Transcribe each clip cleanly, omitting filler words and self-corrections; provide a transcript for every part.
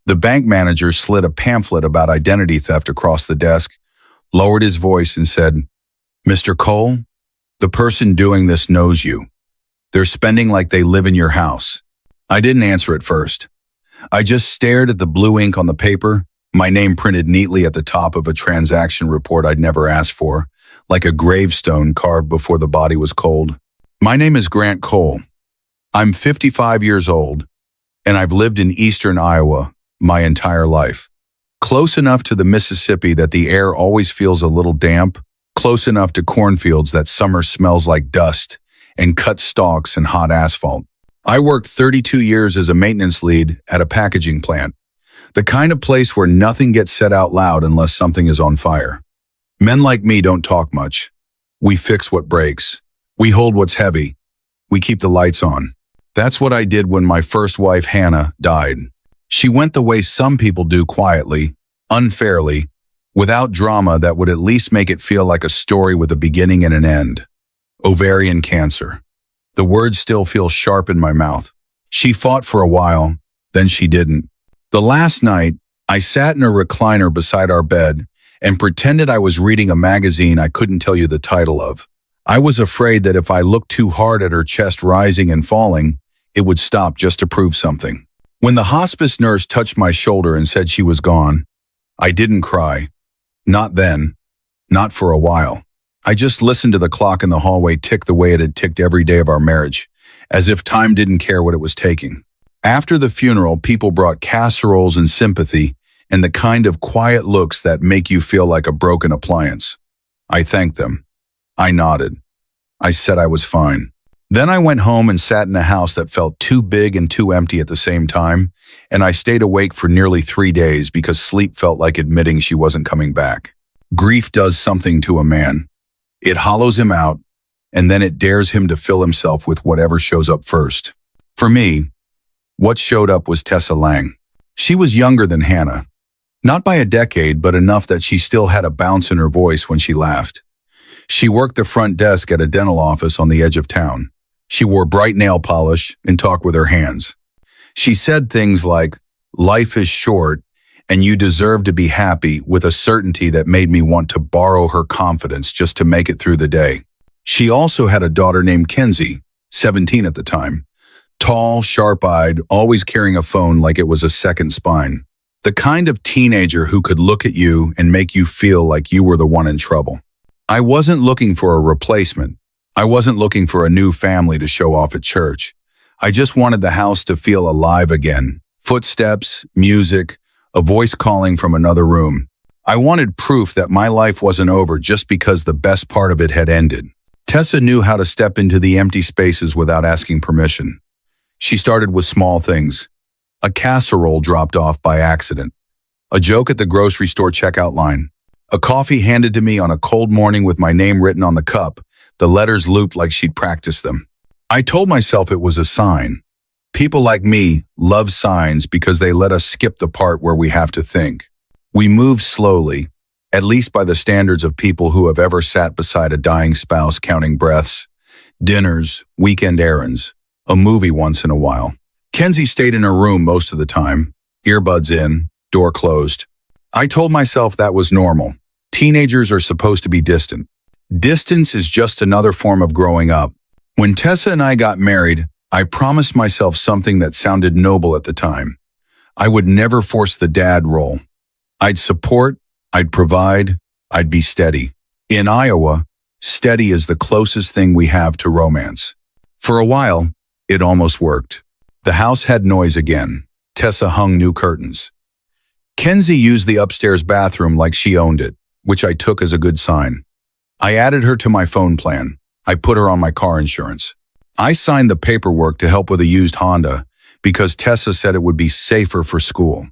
The bank manager slid a pamphlet about identity theft across the desk, lowered his voice and said, "Mr. Cole, the person doing this knows you. They're spending like they live in your house." I didn't answer at first. I just stared at the blue ink on the paper, my name printed neatly at the top of a transaction report I'd never asked for, like a gravestone carved before the body was cold. "My name is Grant Cole. I'm 55 years old, and I've lived in eastern Iowa my entire life. Close enough to the Mississippi that the air always feels a little damp, close enough to cornfields that summer smells like dust and cut stalks and hot asphalt. I worked 32 years as a maintenance lead at a packaging plant, the kind of place where nothing gets said out loud unless something is on fire. Men like me don't talk much. We fix what breaks. We hold what's heavy. We keep the lights on. That's what I did when my first wife, Hannah, died. She went the way some people do, quietly, unfairly, without drama that would at least make it feel like a story with a beginning and an end. Ovarian cancer. The words still feel sharp in my mouth. She fought for a while, then she didn't. The last night, I sat in a recliner beside our bed and pretended I was reading a magazine I couldn't tell you the title of. I was afraid that if I looked too hard at her chest rising and falling, it would stop just to prove something. When the hospice nurse touched my shoulder and said she was gone, I didn't cry. Not then. Not for a while. I just listened to the clock in the hallway tick the way it had ticked every day of our marriage, as if time didn't care what it was taking. After the funeral, people brought casseroles and sympathy and the kind of quiet looks that make you feel like a broken appliance. I thanked them. I nodded. I said I was fine. Then I went home and sat in a house that felt too big and too empty at the same time, and I stayed awake for nearly 3 days because sleep felt like admitting she wasn't coming back. Grief does something to a man. It hollows him out, and then it dares him to fill himself with whatever shows up first. For me, what showed up was Tessa Lang. She was younger than Hannah. Not by a decade, but enough that she still had a bounce in her voice when she laughed. She worked the front desk at a dental office on the edge of town. She wore bright nail polish and talked with her hands. She said things like, "Life is short, and you deserve to be happy," with a certainty that made me want to borrow her confidence just to make it through the day. She also had a daughter named Kenzie, 17 at the time. Tall, sharp-eyed, always carrying a phone like it was a second spine. The kind of teenager who could look at you and make you feel like you were the one in trouble. I wasn't looking for a replacement. I wasn't looking for a new family to show off at church. I just wanted the house to feel alive again. Footsteps, music, a voice calling from another room. I wanted proof that my life wasn't over just because the best part of it had ended. Tessa knew how to step into the empty spaces without asking permission. She started with small things. A casserole dropped off by accident. A joke at the grocery store checkout line. A coffee handed to me on a cold morning with my name written on the cup, the letters looped like she'd practiced them. I told myself it was a sign. People like me love signs because they let us skip the part where we have to think. We move slowly, at least by the standards of people who have ever sat beside a dying spouse counting breaths, dinners, weekend errands, a movie once in a while. Kenzie stayed in her room most of the time, earbuds in, door closed. I told myself that was normal. Teenagers are supposed to be distant. Distance is just another form of growing up. When Tessa and I got married, I promised myself something that sounded noble at the time. I would never force the dad role. I'd support, I'd provide, I'd be steady. In Iowa, steady is the closest thing we have to romance. For a while, it almost worked. The house had noise again. Tessa hung new curtains. Kenzie used the upstairs bathroom like she owned it, which I took as a good sign. I added her to my phone plan. I put her on my car insurance. I signed the paperwork to help with a used Honda because Tessa said it would be safer for school.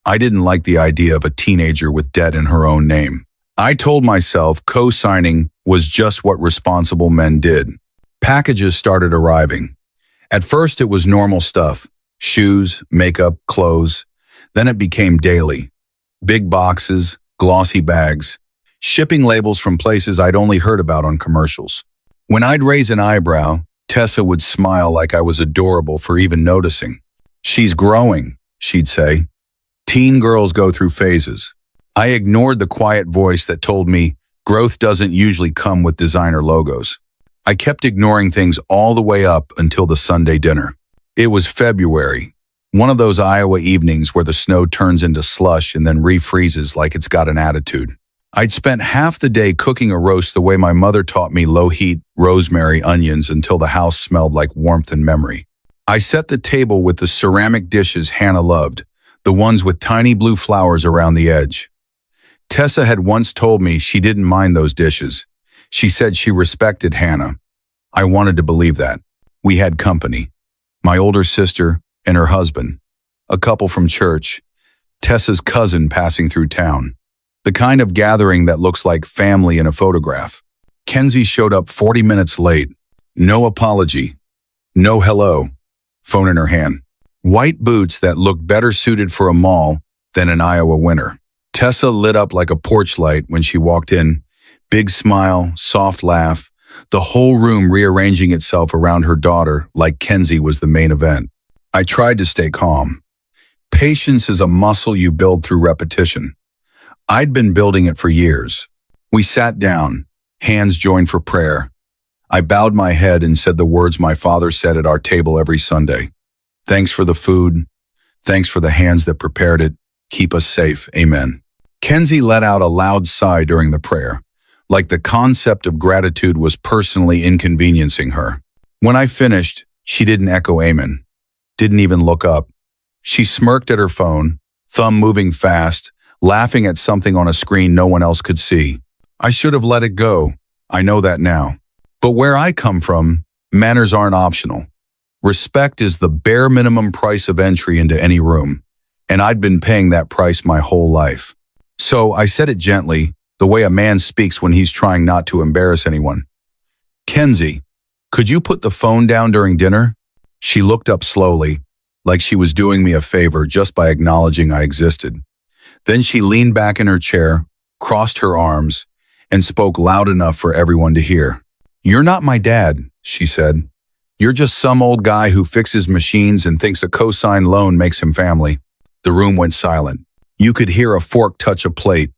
I didn't like the idea of a teenager with debt in her own name. I told myself co-signing was just what responsible men did. Packages started arriving. At first it was normal stuff, shoes, makeup, clothes. Then it became daily. Big boxes, glossy bags, shipping labels from places I'd only heard about on commercials. When I'd raise an eyebrow, Tessa would smile like I was adorable for even noticing. "She's growing," she'd say. Teen girls go through phases. I ignored the quiet voice that told me growth doesn't usually come with designer logos. I kept ignoring things all the way up until the Sunday dinner. It was February, one of those Iowa evenings where the snow turns into slush and then refreezes like it's got an attitude. I'd spent half the day cooking a roast the way my mother taught me, low heat, rosemary, onions, until the house smelled like warmth and memory. I set the table with the ceramic dishes Hannah loved, the ones with tiny blue flowers around the edge. Tessa had once told me she didn't mind those dishes. She said she respected Hannah. I wanted to believe that. We had company. My older sister and her husband, a couple from church, Tessa's cousin passing through town. The kind of gathering that looks like family in a photograph. Kenzie showed up 40 minutes late. No apology. No hello. Phone in her hand. White boots that looked better suited for a mall than an Iowa winter. Tessa lit up like a porch light when she walked in. Big smile, soft laugh, the whole room rearranging itself around her daughter like Kenzie was the main event. I tried to stay calm. Patience is a muscle you build through repetition. I'd been building it for years. We sat down, hands joined for prayer. I bowed my head and said the words my father said at our table every Sunday. Thanks for the food. Thanks for the hands that prepared it. Keep us safe. Amen. Kenzie let out a loud sigh during the prayer, like the concept of gratitude was personally inconveniencing her. When I finished, she didn't echo amen. Didn't even look up. She smirked at her phone, thumb moving fast, laughing at something on a screen no one else could see. I should have let it go. I know that now. But where I come from, manners aren't optional. Respect is the bare minimum price of entry into any room, and I'd been paying that price my whole life. So I said it gently, the way a man speaks when he's trying not to embarrass anyone. Kenzie, could you put the phone down during dinner? She looked up slowly, like she was doing me a favor just by acknowledging I existed. Then she leaned back in her chair, crossed her arms, and spoke loud enough for everyone to hear. You're not my dad, she said. You're just some old guy who fixes machines and thinks a cosign loan makes him family. The room went silent. You could hear a fork touch a plate.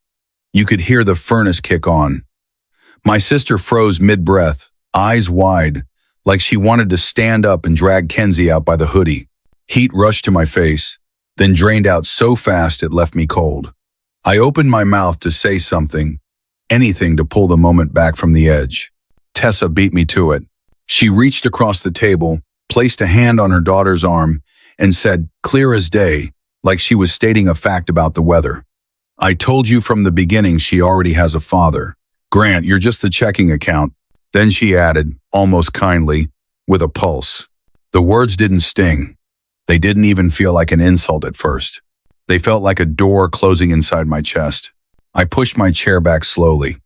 You could hear the furnace kick on. My sister froze mid-breath, eyes wide, like she wanted to stand up and drag Kenzie out by the hoodie. Heat rushed to my face, then drained out so fast it left me cold. I opened my mouth to say something, anything to pull the moment back from the edge. Tessa beat me to it. She reached across the table, placed a hand on her daughter's arm, and said, clear as day, like she was stating a fact about the weather. I told you from the beginning she already has a father. Grant, you're just the checking account. Then she added, almost kindly, with a pulse. The words didn't sting. They didn't even feel like an insult at first. They felt like a door closing inside my chest. I pushed my chair back slowly.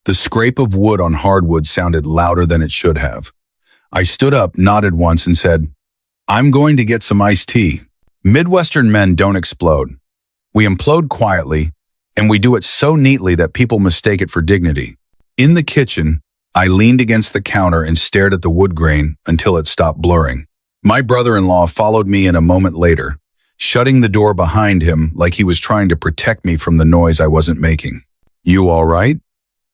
The scrape of wood on hardwood sounded louder than it should have. I stood up, nodded once, and said, I'm going to get some iced tea. Midwestern men don't explode. We implode quietly, and we do it so neatly that people mistake it for dignity. In the kitchen, I leaned against the counter and stared at the wood grain until it stopped blurring. My brother-in-law followed me in a moment later, shutting the door behind him like he was trying to protect me from the noise I wasn't making. You all right?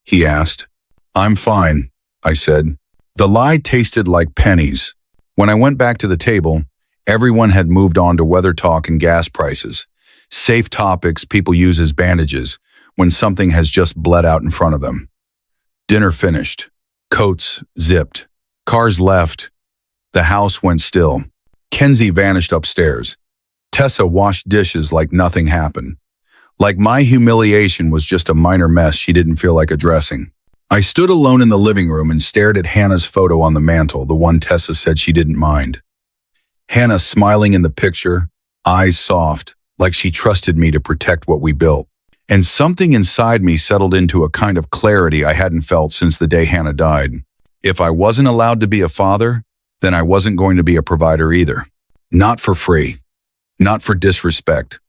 He asked. I'm fine, I said. The lie tasted like pennies. When I went back to the table, everyone had moved on to weather talk and gas prices, safe topics people use as bandages when something has just bled out in front of them. Dinner finished. Coats zipped. Cars left. The house went still. Kenzie vanished upstairs. Tessa washed dishes like nothing happened. Like my humiliation was just a minor mess she didn't feel like addressing. I stood alone in the living room and stared at Hannah's photo on the mantle, the one Tessa said she didn't mind. Hannah smiling in the picture, eyes soft, like she trusted me to protect what we built. And something inside me settled into a kind of clarity I hadn't felt since the day Hannah died. If I wasn't allowed to be a father, then I wasn't going to be a provider either. Not for free. Not for disrespect.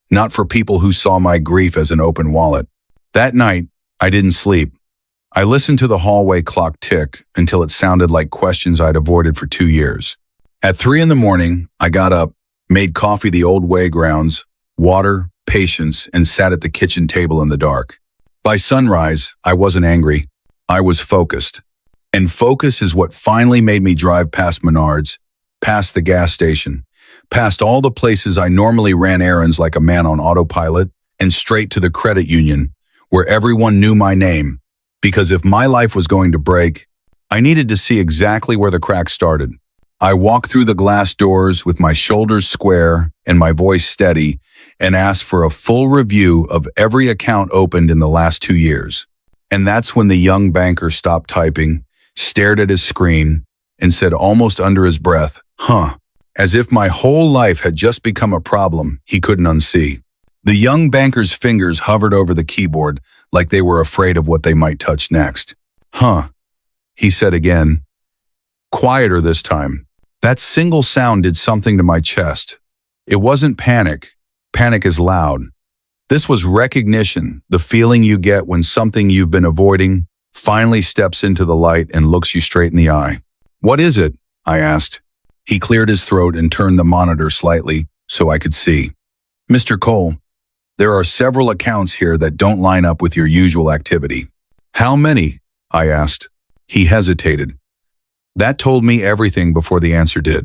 Not for people who saw my grief as an open wallet. That night, I didn't sleep. I listened to the hallway clock tick until it sounded like questions I'd avoided for 2 years. At 3 in the morning, I got up, made coffee the old way grounds, water, patience and sat at the kitchen table in the dark. By sunrise, I wasn't angry. I was focused. And focus is what finally made me drive past Menards, past the gas station, past all the places I normally ran errands like a man on autopilot, and straight to the credit union, where everyone knew my name. Because if my life was going to break, I needed to see exactly where the cracks started. I walked through the glass doors with my shoulders square and my voice steady and asked for a full review of every account opened in the last 2 years. And that's when the young banker stopped typing, stared at his screen, and said almost under his breath, "Huh," as if my whole life had just become a problem he couldn't unsee. The young banker's fingers hovered over the keyboard like they were afraid of what they might touch next. "Huh," he said again, quieter this time. That single sound did something to my chest. It wasn't panic. Panic is loud. This was recognition, the feeling you get when something you've been avoiding finally steps into the light and looks you straight in the eye. "What is it?" I asked. He cleared his throat and turned the monitor slightly so I could see. "Mr. Cole, there are several accounts here that don't line up with your usual activity." "How many?" I asked. He hesitated. That told me everything before the answer did.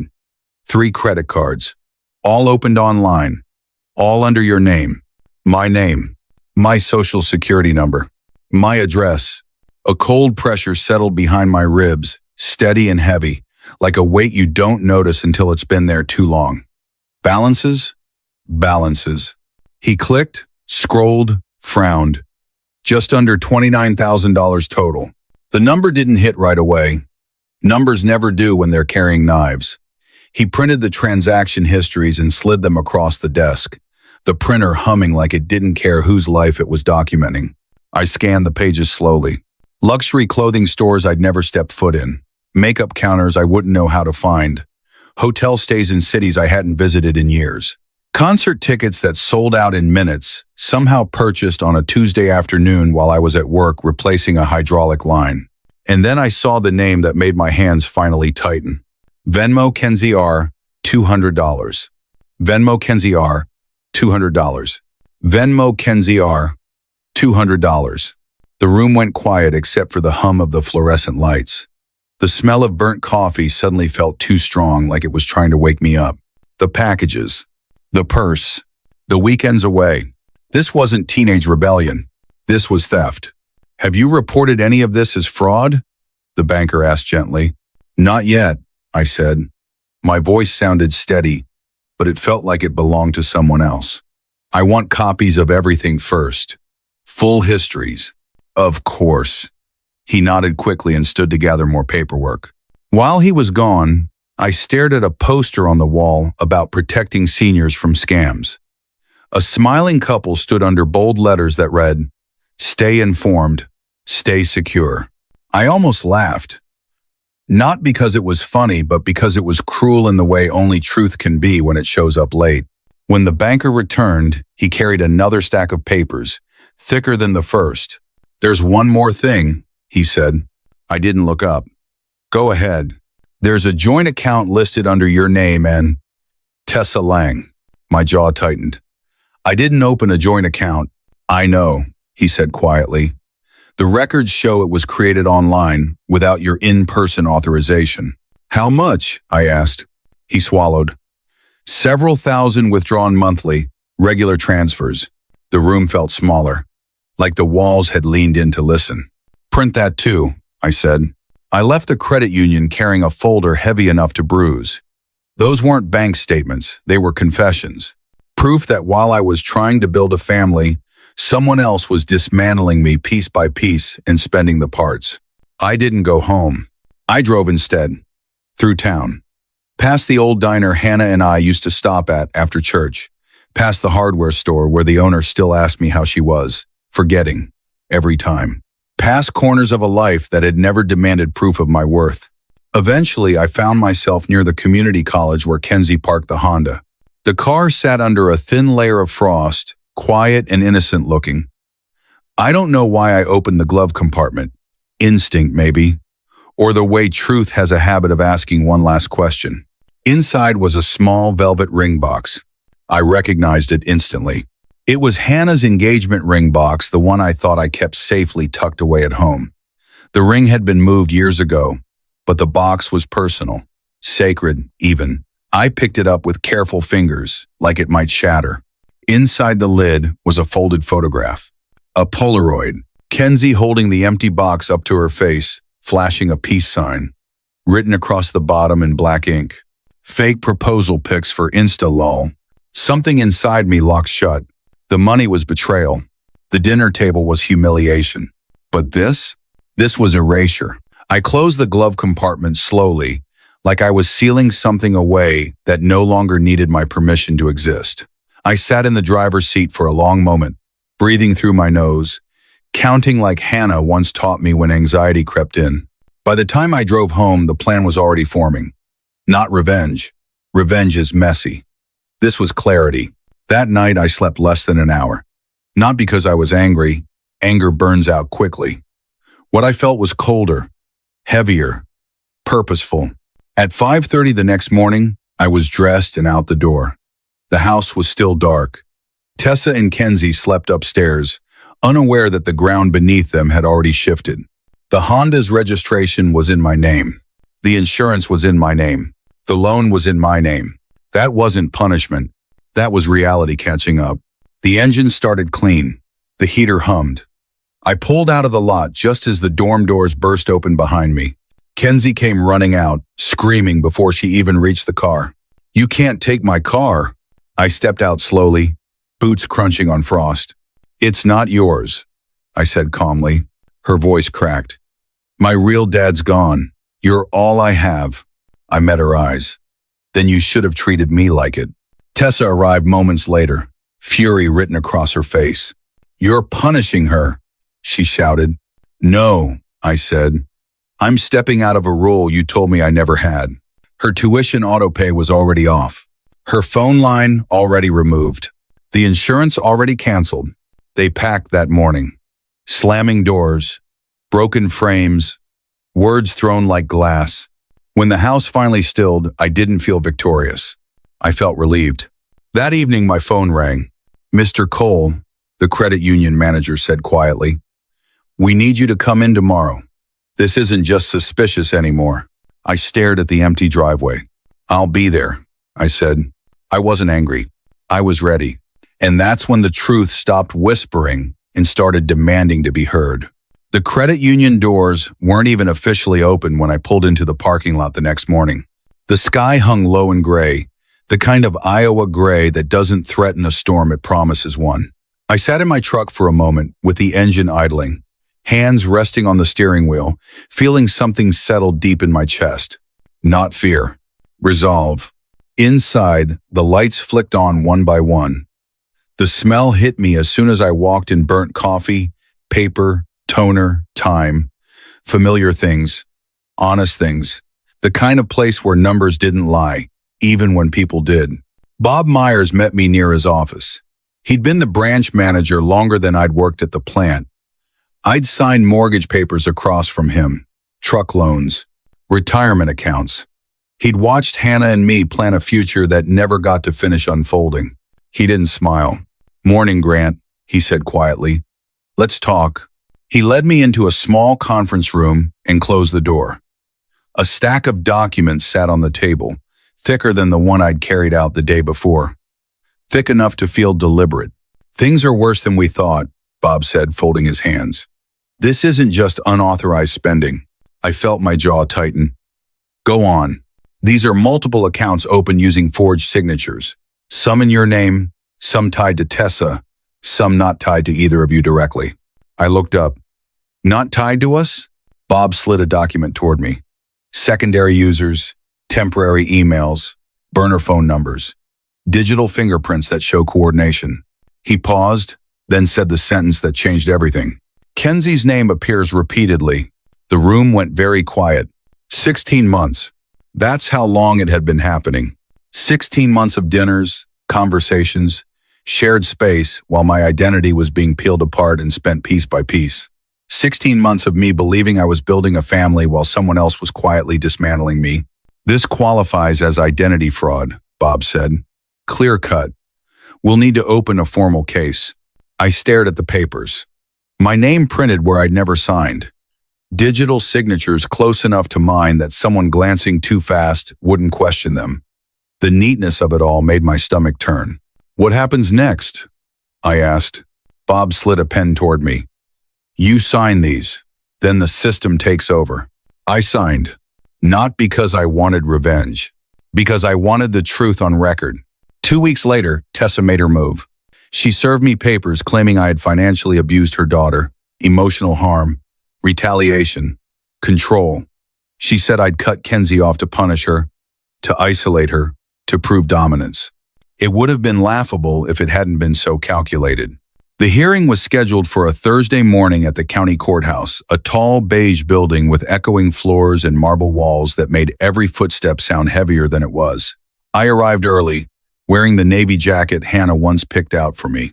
3 credit cards, all opened online, all under your name. My name, my social security number, my address. A cold pressure settled behind my ribs, steady and heavy, like a weight you don't notice until it's been there too long. Balances? Balances. He clicked, scrolled, frowned. Just under $29,000 total. The number didn't hit right away. Numbers never do when they're carrying knives. He printed the transaction histories and slid them across the desk, the printer humming like it didn't care whose life it was documenting. I scanned the pages slowly. Luxury clothing stores I'd never stepped foot in. Makeup counters I wouldn't know how to find. Hotel stays in cities I hadn't visited in years. Concert tickets that sold out in minutes, somehow purchased on a Tuesday afternoon while I was at work replacing a hydraulic line. And then I saw the name that made my hands finally tighten. Venmo Kenzie R, $200. Venmo Kenzie R, $200. Venmo Kenzie R, $200. The room went quiet except for the hum of the fluorescent lights. The smell of burnt coffee suddenly felt too strong, like it was trying to wake me up. The packages. The purse. The weekends away. This wasn't teenage rebellion. This was theft. "Have you reported any of this as fraud?" the banker asked gently. "Not yet," I said. My voice sounded steady, but it felt like it belonged to someone else. "I want copies of everything first. Full histories." "Of course." He nodded quickly and stood to gather more paperwork. While he was gone, I stared at a poster on the wall about protecting seniors from scams. A smiling couple stood under bold letters that read, "Stay informed, stay secure." I almost laughed. Not because it was funny, but because it was cruel in the way only truth can be when it shows up late. When the banker returned, he carried another stack of papers, thicker than the first. "There's one more thing," he said. I didn't look up. "Go ahead. There's a joint account listed under your name and Tessa Lang." My jaw tightened. "I didn't open a joint account." "I know," he said quietly. "The records show it was created online without your in-person authorization." "How much?" I asked. He swallowed. "Several thousand withdrawn monthly, regular transfers." The room felt smaller, like the walls had leaned in to listen. "Print that too," I said. I left the credit union carrying a folder heavy enough to bruise. Those weren't bank statements, they were confessions. Proof that while I was trying to build a family, someone else was dismantling me piece by piece and spending the parts. I didn't go home. I drove instead. Through town. Past the old diner Hannah and I used to stop at after church. Past the hardware store where the owner still asked me how she was, forgetting, every time. Past corners of a life that had never demanded proof of my worth. Eventually, I found myself near the community college where Kenzie parked the Honda. The car sat under a thin layer of frost, quiet and innocent looking. I don't know why I opened the glove compartment. Instinct, maybe. Or the way truth has a habit of asking one last question. Inside was a small velvet ring box. I recognized it instantly. It was Hannah's engagement ring box, the one I thought I kept safely tucked away at home. The ring had been moved years ago, but the box was personal, sacred even. I picked it up with careful fingers, like it might shatter. Inside the lid was a folded photograph. A Polaroid. Kenzie holding the empty box up to her face, flashing a peace sign. Written across the bottom in black ink. Fake proposal pics for Insta lol. Something inside me locked shut. The money was betrayal. The dinner table was humiliation. But this was erasure. I closed the glove compartment slowly, like I was sealing something away that no longer needed my permission to exist. I sat in the driver's seat for a long moment, breathing through my nose, counting like Hannah once taught me when anxiety crept in. By the time I drove home, the plan was already forming. Not revenge. Revenge is messy. This was clarity. That night I slept less than an hour. Not because I was angry. Anger burns out quickly. What I felt was colder, heavier, purposeful. At 5:30 the next morning, I was dressed and out the door. The house was still dark. Tessa and Kenzie slept upstairs, unaware that the ground beneath them had already shifted. The Honda's registration was in my name. The insurance was in my name. The loan was in my name. That wasn't punishment. That was reality catching up. The engine started clean. The heater hummed. I pulled out of the lot just as the dorm doors burst open behind me. Kenzie came running out, screaming before she even reached the car. "You can't take my car." I stepped out slowly, boots crunching on frost. "It's not yours," I said calmly. Her voice cracked. "My real dad's gone. You're all I have." I met her eyes. "Then you should have treated me like it." Tessa arrived moments later, fury written across her face. "You're punishing her," she shouted. "No," I said. "I'm stepping out of a role you told me I never had." Her tuition autopay was already off. Her phone line already removed. The insurance already canceled. They packed that morning. Slamming doors, broken frames, words thrown like glass. When the house finally stilled, I didn't feel victorious. I felt relieved. That evening my phone rang. "Mr. Cole," the credit union manager said quietly, "we need you to come in tomorrow. This isn't just suspicious anymore." I stared at the empty driveway. "I'll be there," I said. I wasn't angry. I was ready. And that's when the truth stopped whispering and started demanding to be heard. The credit union doors weren't even officially open when I pulled into the parking lot the next morning. The sky hung low and gray, the kind of Iowa gray that doesn't threaten a storm, it promises one. I sat in my truck for a moment with the engine idling, hands resting on the steering wheel, feeling something settle deep in my chest. Not fear. Resolve. Inside, the lights flicked on one by one. The smell hit me as soon as I walked in: burnt coffee, paper, toner, time. Familiar things. Honest things. The kind of place where numbers didn't lie, even when people did. Bob Myers met me near his office. He'd been the branch manager longer than I'd worked at the plant. I'd signed mortgage papers across from him, truck loans, retirement accounts. He'd watched Hannah and me plan a future that never got to finish unfolding. He didn't smile. "Morning, Grant," he said quietly. "Let's talk." He led me into a small conference room and closed the door. A stack of documents sat on the table, thicker than the one I'd carried out the day before. Thick enough to feel deliberate. "Things are worse than we thought," Bob said, folding his hands. "This isn't just unauthorized spending." I felt my jaw tighten. "Go on." "These are multiple accounts open using forged signatures. Some in your name, some tied to Tessa, some not tied to either of you directly." I looked up. "Not tied to us?" Bob slid a document toward me. "Secondary users, temporary emails, burner phone numbers, digital fingerprints that show coordination." He paused, then said the sentence that changed everything. "Kenzie's name appears repeatedly." The room went very quiet. 16 months. That's how long it had been happening. 16 months of dinners, conversations, shared space while my identity was being peeled apart and spent piece by piece. 16 months of me believing I was building a family while someone else was quietly dismantling me. "This qualifies as identity fraud," Bob said. "Clear cut. We'll need to open a formal case. I stared at the papers. My name printed where I'd never signed. Digital signatures close enough to mine that someone glancing too fast wouldn't question them. The neatness of it all made my stomach turn. What happens next? I asked. Bob slid a pen toward me. You sign these, then the system takes over. I signed, not because I wanted revenge, because I wanted the truth on record. 2 weeks later, Tessa made her move. She served me papers claiming I had financially abused her daughter, emotional harm, retaliation, control. She said I'd cut Kenzie off to punish her, to isolate her, to prove dominance. It would have been laughable if it hadn't been so calculated. The hearing was scheduled for a Thursday morning at the county courthouse, a tall beige building with echoing floors and marble walls that made every footstep sound heavier than it was. I arrived early, wearing the navy jacket Hannah once picked out for me.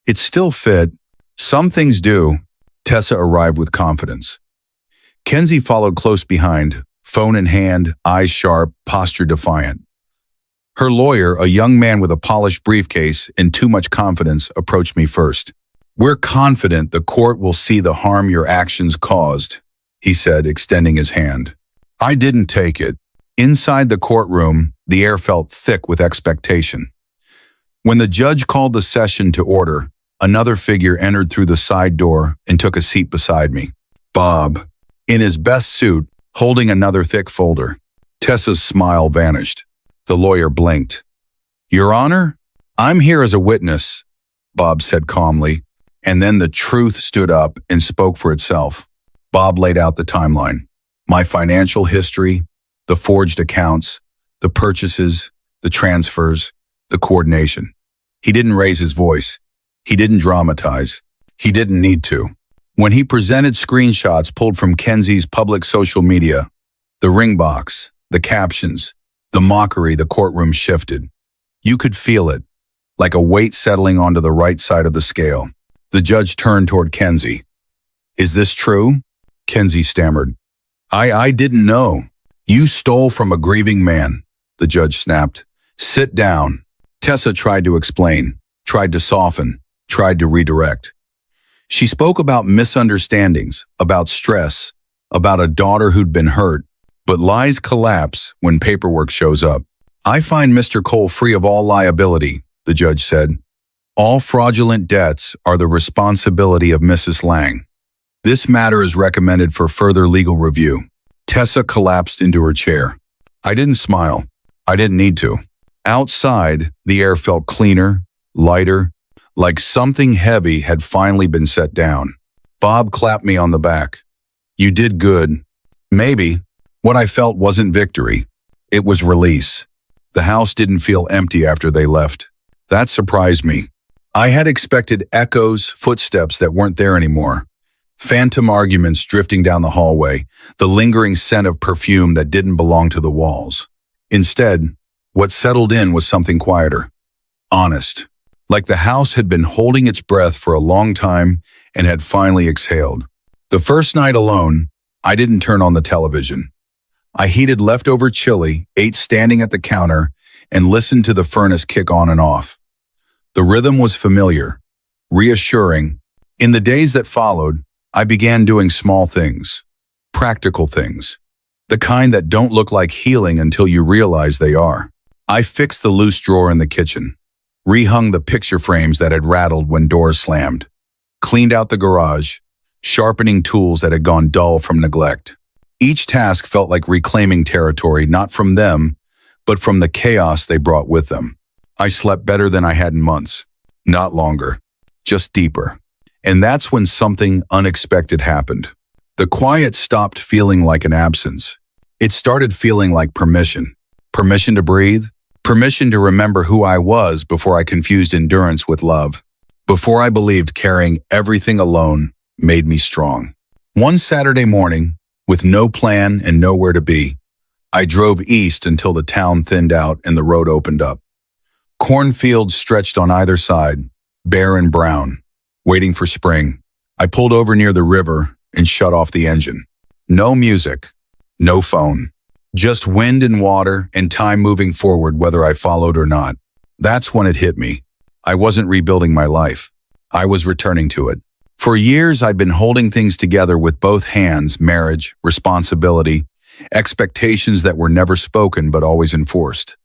It still fit. Some things do. Tessa arrived with confidence. Kenzie followed close behind, phone in hand, eyes sharp, posture defiant. Her lawyer, a young man with a polished briefcase and too much confidence, approached me first. We're confident the court will see the harm your actions caused, he said, extending his hand. I didn't take it. Inside the courtroom, the air felt thick with expectation. When the judge called the session to order, another figure entered through the side door and took a seat beside me. Bob, in his best suit, holding another thick folder. Tessa's smile vanished. The lawyer blinked. Your Honor, I'm here as a witness, Bob said calmly, and then the truth stood up and spoke for itself. Bob laid out the timeline. My financial history, the forged accounts, the purchases, the transfers, the coordination. He didn't raise his voice. He didn't dramatize. He didn't need to. When he presented screenshots pulled from Kenzie's public social media, the ring box, the captions, the mockery, the courtroom shifted. You could feel it, like a weight settling onto the right side of the scale. The judge turned toward Kenzie. Is this true? Kenzie stammered. I didn't know. You stole from a grieving man, the judge snapped. Sit down. Tessa tried to explain, tried to soften, tried to redirect. She spoke about misunderstandings, about stress, about a daughter who'd been hurt, but lies collapse when paperwork shows up. I find Mr. Cole free of all liability, the judge said. All fraudulent debts are the responsibility of Mrs. Lang. This matter is recommended for further legal review. Tessa collapsed into her chair. I didn't smile. I didn't need to. Outside, the air felt cleaner, lighter, like something heavy had finally been set down. Bob clapped me on the back. You did good. Maybe. What I felt wasn't victory. It was release. The house didn't feel empty after they left. That surprised me. I had expected echoes, footsteps that weren't there anymore. Phantom arguments drifting down the hallway, the lingering scent of perfume that didn't belong to the walls. Instead, what settled in was something quieter. Honest. Like the house had been holding its breath for a long time and had finally exhaled. The first night alone, I didn't turn on the television. I heated leftover chili, ate standing at the counter, and listened to the furnace kick on and off. The rhythm was familiar, reassuring. In the days that followed, I began doing small things, practical things, the kind that don't look like healing until you realize they are. I fixed the loose drawer in the kitchen, rehung the picture frames that had rattled when doors slammed, cleaned out the garage, sharpening tools that had gone dull from neglect. Each task felt like reclaiming territory, not from them, but from the chaos they brought with them. I slept better than I had in months, not longer, just deeper. And that's when something unexpected happened. The quiet stopped feeling like an absence. It started feeling like permission. Permission to breathe. Permission to remember who I was before I confused endurance with love. Before I believed carrying everything alone made me strong. One Saturday morning, with no plan and nowhere to be, I drove east until the town thinned out and the road opened up. Cornfields stretched on either side, bare and brown, waiting for spring. I pulled over near the river and shut off the engine. No music, no phone, just wind and water and time moving forward whether I followed or not. That's when it hit me. I wasn't rebuilding my life. I was returning to it. For years, I'd been holding things together with both hands: marriage, responsibility, expectations that were never spoken but always enforced.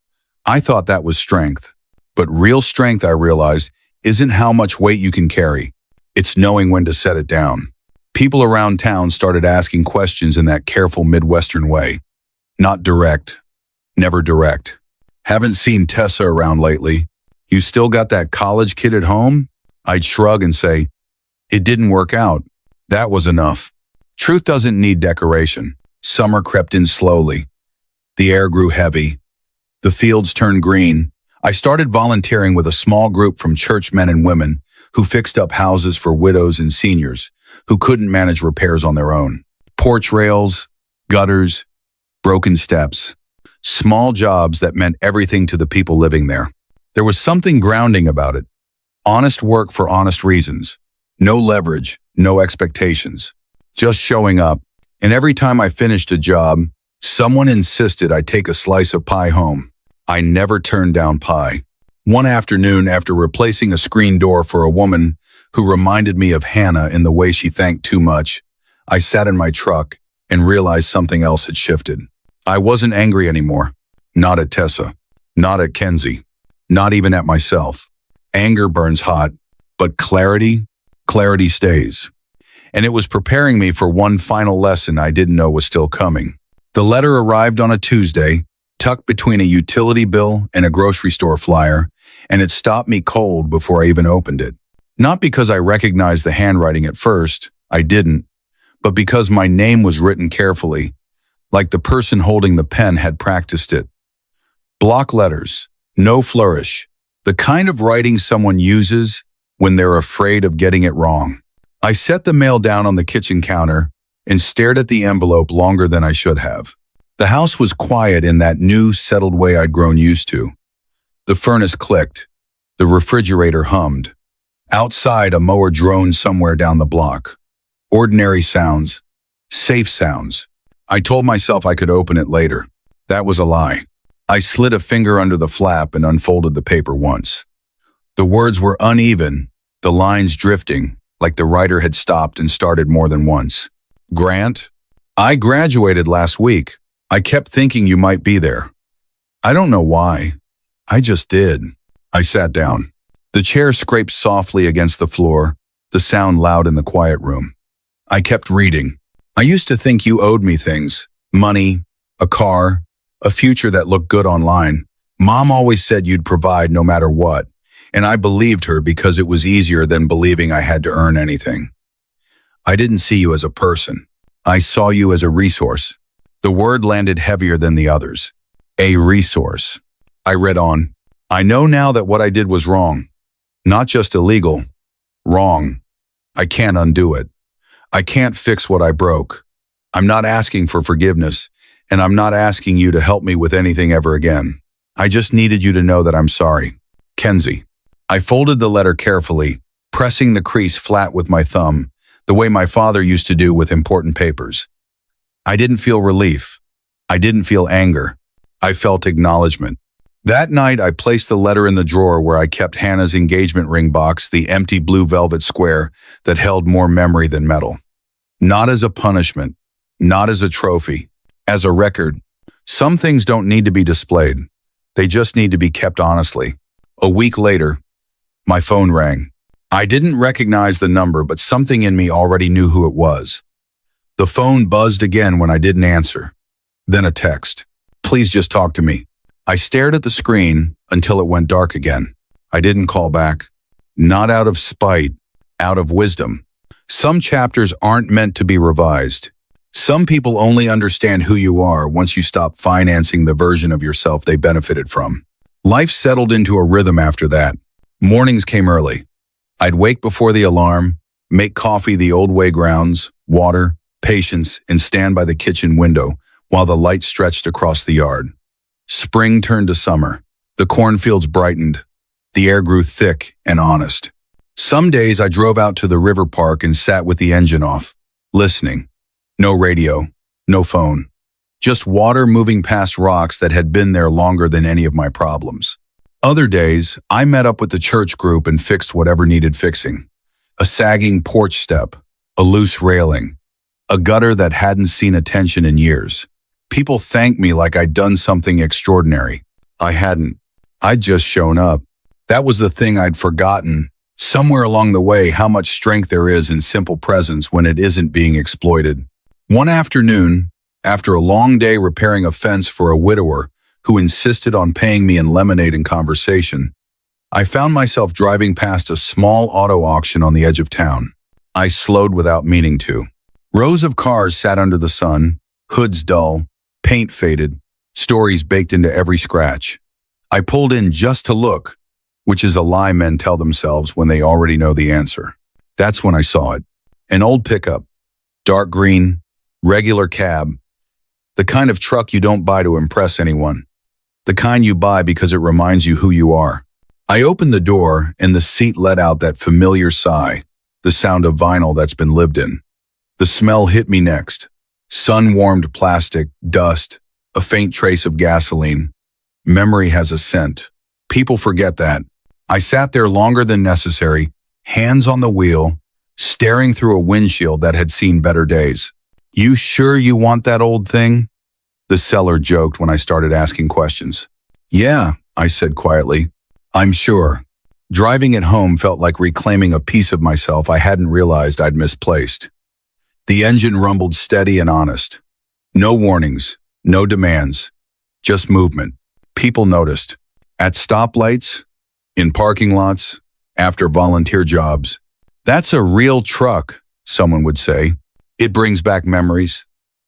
I thought that was strength. But real strength, I realized, isn't how much weight you can carry. It's knowing when to set it down. People around town started asking questions in that careful Midwestern way. Not direct. Never direct. Haven't seen Tessa around lately. You still got that college kid at home? I'd shrug and say, it didn't work out. That was enough. Truth doesn't need decoration. Summer crept in slowly. The air grew heavy. The fields turned green. I started volunteering with a small group from church men and women who fixed up houses for widows and seniors who couldn't manage repairs on their own. Porch rails, gutters, broken steps. Small jobs that meant everything to the people living there. There was something grounding about it. Honest work for honest reasons. No leverage, no expectations. Just showing up. And every time I finished a job, someone insisted I take a slice of pie home. I never turned down pie. One afternoon, after replacing a screen door for a woman who reminded me of Hannah in the way she thanked too much, I sat in my truck and realized something else had shifted. I wasn't angry anymore. Not at Tessa. Not at Kenzie. Not even at myself. Anger burns hot, but clarity stays. And it was preparing me for one final lesson I didn't know was still coming. The letter arrived on a Tuesday, tucked between a utility bill and a grocery store flyer, and it stopped me cold before I even opened it. Not because I recognized the handwriting at first, I didn't, but because my name was written carefully, like the person holding the pen had practiced it. Block letters, no flourish, the kind of writing someone uses when they're afraid of getting it wrong. I set the mail down on the kitchen counter and stared at the envelope longer than I should have. The house was quiet in that new, settled way I'd grown used to. The furnace clicked. The refrigerator hummed. Outside, a mower droned somewhere down the block. Ordinary sounds. Safe sounds. I told myself I could open it later. That was a lie. I slid a finger under the flap and unfolded the paper once. The words were uneven, the lines drifting, like the writer had stopped and started more than once. Grant, I graduated last week. I kept thinking you might be there. I don't know why. I just did. I sat down. The chair scraped softly against the floor, the sound loud in the quiet room. I kept reading. I used to think you owed me things. Money, a car, a future that looked good online. Mom always said you'd provide no matter what, and I believed her because it was easier than believing I had to earn anything. I didn't see you as a person. I saw you as a resource. The word landed heavier than the others. A resource. I read on. I know now that what I did was wrong. Not just illegal. Wrong. I can't undo it. I can't fix what I broke. I'm not asking for forgiveness, and I'm not asking you to help me with anything ever again. I just needed you to know that I'm sorry. Kenzie. I folded the letter carefully, pressing the crease flat with my thumb, the way my father used to do with important papers. I didn't feel relief. I didn't feel anger. I felt acknowledgement. That night, I placed the letter in the drawer where I kept Hannah's engagement ring box, the empty blue velvet square that held more memory than metal. Not as a punishment, not as a trophy, as a record. Some things don't need to be displayed. They just need to be kept honestly. A week later, my phone rang. I didn't recognize the number, but something in me already knew who it was. The phone buzzed again when I didn't answer. Then a text. Please just talk to me. I stared at the screen until it went dark again. I didn't call back. Not out of spite, out of wisdom. Some chapters aren't meant to be revised. Some people only understand who you are once you stop financing the version of yourself they benefited from. Life settled into a rhythm after that. Mornings came early. I'd wake before the alarm, make coffee the old way grounds, water, patience, and stand by the kitchen window while the light stretched across the yard. Spring turned to summer. The cornfields brightened. The air grew thick and honest. Some days I drove out to the river park and sat with the engine off, listening. No radio, no phone. Just water moving past rocks that had been there longer than any of my problems. Other days, I met up with the church group and fixed whatever needed fixing. A sagging porch step, a loose railing, a gutter that hadn't seen attention in years. People thanked me like I'd done something extraordinary. I hadn't. I'd just shown up. That was the thing I'd forgotten. Somewhere along the way, how much strength there is in simple presence when it isn't being exploited. One afternoon, after a long day repairing a fence for a widower who insisted on paying me in lemonade and conversation, I found myself driving past a small auto auction on the edge of town. I slowed without meaning to. Rows of cars sat under the sun, hoods dull, paint faded, stories baked into every scratch. I pulled in just to look, which is a lie men tell themselves when they already know the answer. That's when I saw it. An old pickup, dark green, regular cab, the kind of truck you don't buy to impress anyone, the kind you buy because it reminds you who you are. I opened the door and the seat let out that familiar sigh, the sound of vinyl that's been lived in. The smell hit me next. Sun-warmed plastic, dust, a faint trace of gasoline. Memory has a scent. People forget that. I sat there longer than necessary, hands on the wheel, staring through a windshield that had seen better days. "You sure you want that old thing?" The seller joked when I started asking questions. "Yeah," I said quietly. "I'm sure." Driving it home felt like reclaiming a piece of myself I hadn't realized I'd misplaced. The engine rumbled steady and honest. No warnings, no demands, just movement. People noticed. At stoplights, in parking lots, after volunteer jobs. "That's a real truck," someone would say. "It brings back memories."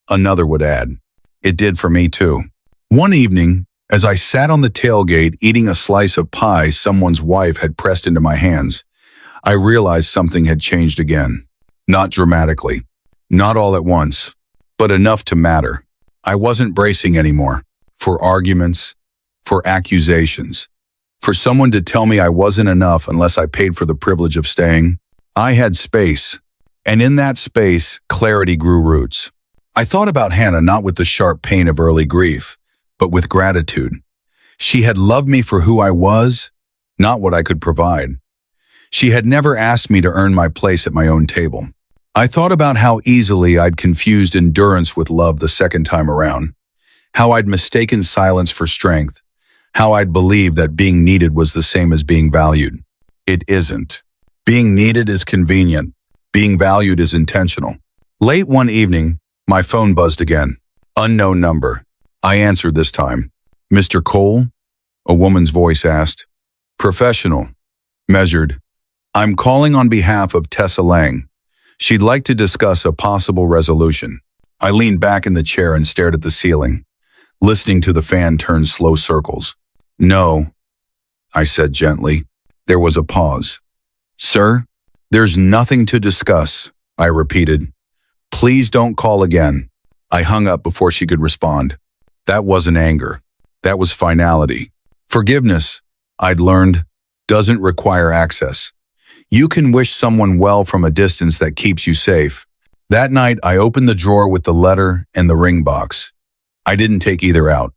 Another would add. It did for me too. One evening, as I sat on the tailgate eating a slice of pie someone's wife had pressed into my hands, I realized something had changed again. Not dramatically, not all at once, but enough to matter. I wasn't bracing anymore for arguments, for accusations, for someone to tell me I wasn't enough unless I paid for the privilege of staying. I had space, and in that space, clarity grew roots. I thought about Hannah not with the sharp pain of early grief, but with gratitude. She had loved me for who I was, not what I could provide. She had never asked me to earn my place at my own table. I thought about how easily I'd confused endurance with love the second time around, how I'd mistaken silence for strength, how I'd believed that being needed was the same as being valued. It isn't. Being needed is convenient. Being valued is intentional. Late one evening, my phone buzzed again. Unknown number. I answered this time. "Mr. Cole?" A woman's voice asked. Professional. Measured. "I'm calling on behalf of Tessa Lang. She'd like to discuss a possible resolution." I leaned back in the chair and stared at the ceiling, listening to the fan turn slow circles. "No," I said gently. There was a pause. "Sir, there's nothing to discuss," I repeated. "Please don't call again." I hung up before she could respond. That wasn't anger. That was finality. Forgiveness, I'd learned, doesn't require access. You can wish someone well from a distance that keeps you safe. That night, I opened the drawer with the letter and the ring box. I didn't take either out.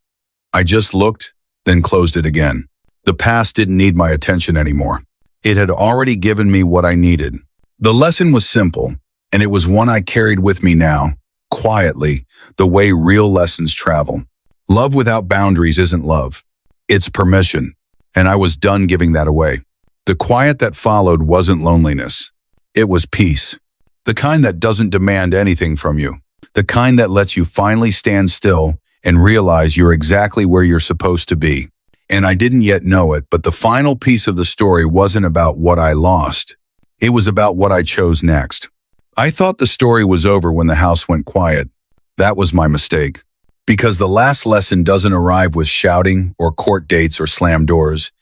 I just looked, then closed it again. The past didn't need my attention anymore. It had already given me what I needed. The lesson was simple, and it was one I carried with me now, quietly, the way real lessons travel. Love without boundaries isn't love. It's permission, and I was done giving that away. The quiet that followed wasn't loneliness. It was peace. The kind that doesn't demand anything from you. The kind that lets you finally stand still and realize you're exactly where you're supposed to be. And I didn't yet know it, but the final piece of the story wasn't about what I lost. It was about what I chose next. I thought the story was over when the house went quiet. That was my mistake. Because the last lesson doesn't arrive with shouting or court dates or slam doors.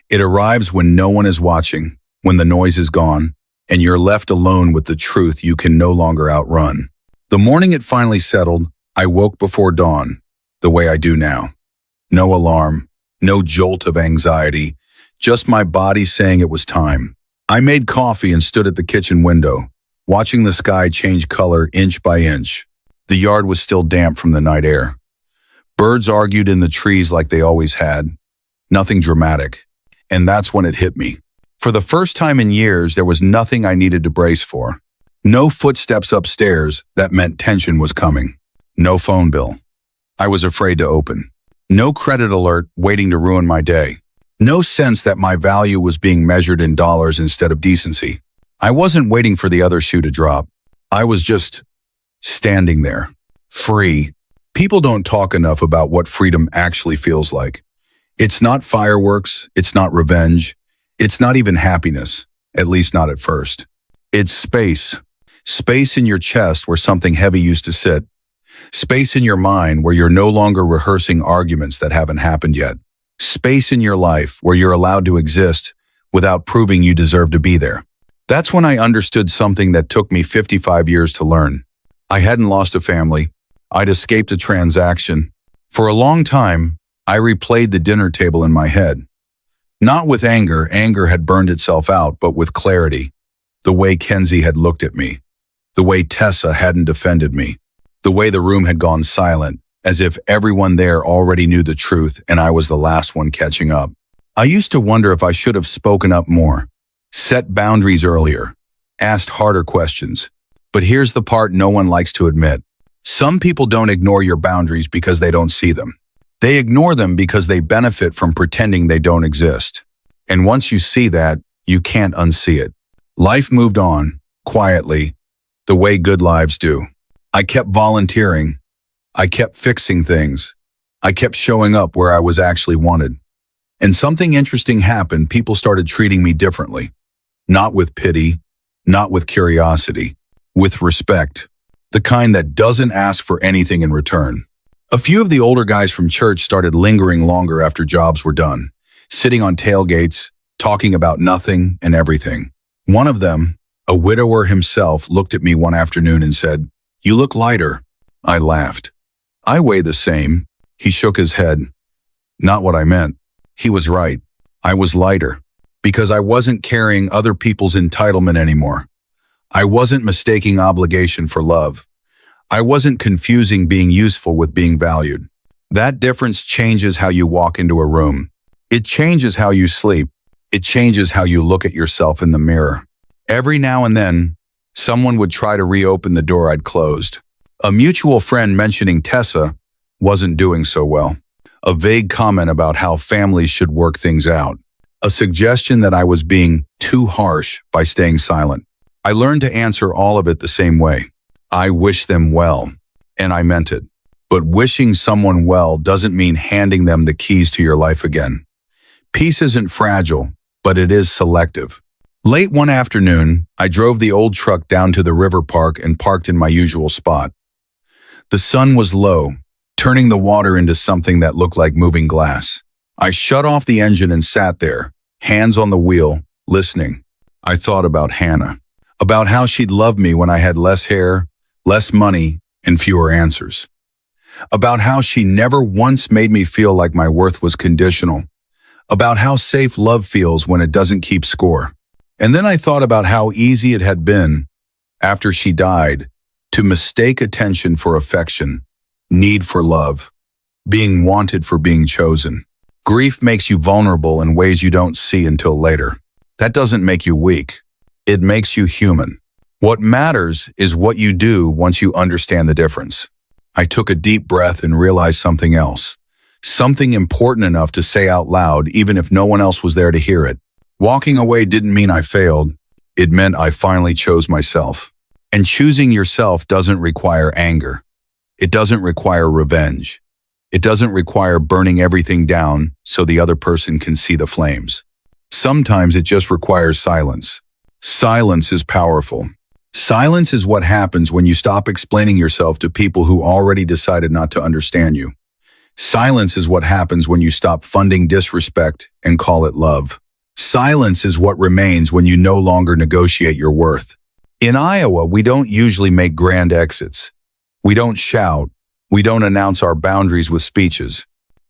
It arrives when no one is watching, when the noise is gone, and you're left alone with the truth you can no longer outrun. The morning it finally settled, I woke before dawn, the way I do now. No alarm, no jolt of anxiety, just my body saying it was time. I made coffee and stood at the kitchen window, watching the sky change color inch by inch. The yard was still damp from the night air. Birds argued in the trees like they always had. Nothing dramatic, And that's when it hit me. For the first time in years, there was nothing I needed to brace for. No footsteps upstairs that meant tension was coming. No phone bill I was afraid to open. No credit alert waiting to ruin my day. No sense that my value was being measured in dollars instead of decency. I wasn't waiting for the other shoe to drop. I was just standing there, free. People don't talk enough about what freedom actually feels like. It's not fireworks, it's not revenge, it's not even happiness, at least not at first. It's space. Space in your chest where something heavy used to sit. Space in your mind where you're no longer rehearsing arguments that haven't happened yet. Space in your life where you're allowed to exist without proving you deserve to be there. That's when I understood something that took me 55 years to learn. I hadn't lost a family. I'd escaped a transaction. For a long time, I replayed the dinner table in my head. Not with anger, anger had burned itself out, but with clarity. The way Kenzie had looked at me. The way Tessa hadn't defended me. The way the room had gone silent, as if everyone there already knew the truth and I was the last one catching up. I used to wonder if I should have spoken up more, set boundaries earlier, asked harder questions. But here's the part no one likes to admit. Some people don't ignore your boundaries because they don't see them. They ignore them because they benefit from pretending they don't exist. And once you see that, you can't unsee it. Life moved on, quietly, the way good lives do. I kept volunteering. I kept fixing things. I kept showing up where I was actually wanted. And something interesting happened. People started treating me differently. Not with pity, not with curiosity, with respect. The kind that doesn't ask for anything in return. A few of the older guys from church started lingering longer after jobs were done, sitting on tailgates, talking about nothing and everything. One of them, a widower himself, looked at me one afternoon and said, "You look lighter." I laughed. "I weigh the same." He shook his head. Not what I meant. He was right. I was lighter because I wasn't carrying other people's entitlement anymore. I wasn't mistaking obligation for love. I wasn't confusing being useful with being valued. That difference changes how you walk into a room. It changes how you sleep. It changes how you look at yourself in the mirror. Every now and then, someone would try to reopen the door I'd closed. A mutual friend mentioning Tessa wasn't doing so well. A vague comment about how families should work things out. A suggestion that I was being too harsh by staying silent. I learned to answer all of it the same way. I wish them well, and I meant it. But wishing someone well doesn't mean handing them the keys to your life again. Peace isn't fragile, but it is selective. Late one afternoon, I drove the old truck down to the river park and parked in my usual spot. The sun was low, turning the water into something that looked like moving glass. I shut off the engine and sat there, hands on the wheel, listening. I thought about Hannah, about how she'd love me when I had less hair, less money, and fewer answers. About how she never once made me feel like my worth was conditional. About how safe love feels when it doesn't keep score. And then I thought about how easy it had been, after she died, to mistake attention for affection, need for love, being wanted for being chosen. Grief makes you vulnerable in ways you don't see until later. That doesn't make you weak. It makes you human. What matters is what you do once you understand the difference. I took a deep breath and realized something else. Something important enough to say out loud even if no one else was there to hear it. Walking away didn't mean I failed. It meant I finally chose myself. And choosing yourself doesn't require anger. It doesn't require revenge. It doesn't require burning everything down so the other person can see the flames. Sometimes it just requires silence. Silence is powerful. Silence is what happens when you stop explaining yourself to people who already decided not to understand you. Silence is what happens when you stop funding disrespect and call it love. Silence is what remains when you no longer negotiate your worth. In Iowa, we don't usually make grand exits. We don't shout. We don't announce our boundaries with speeches.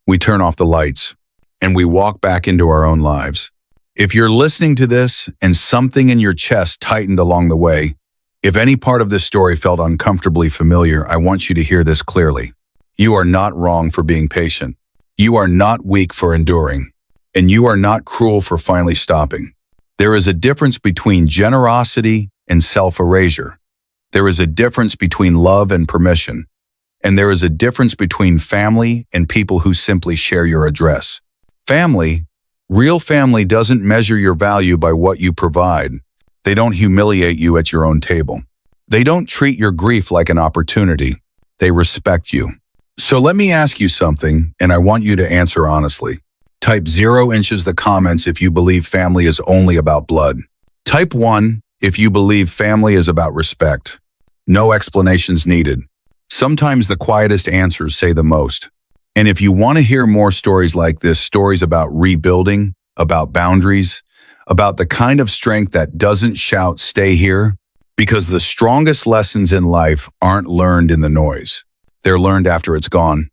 We turn off the lights, and we walk back into our own lives. If you're listening to this and something in your chest tightened along the way, if any part of this story felt uncomfortably familiar, I want you to hear this clearly. You are not wrong for being patient. You are not weak for enduring. and you are not cruel for finally stopping. There is a difference between generosity and self-erasure. There is a difference between love and permission. And there is a difference between family and people who simply share your address. Family, real family doesn't measure your value by what you provide. They don't humiliate you at your own table. They don't treat your grief like an opportunity. They respect you. So let me ask you something, and I want you to answer honestly. Type 0 inches the comments if you believe family is only about blood. Type 1 if you believe family is about respect. No explanations needed. Sometimes the quietest answers say the most. And if you want to hear more stories like this, stories about rebuilding, about boundaries, about the kind of strength that doesn't shout, stay here, because the strongest lessons in life aren't learned in the noise. They're learned after it's gone.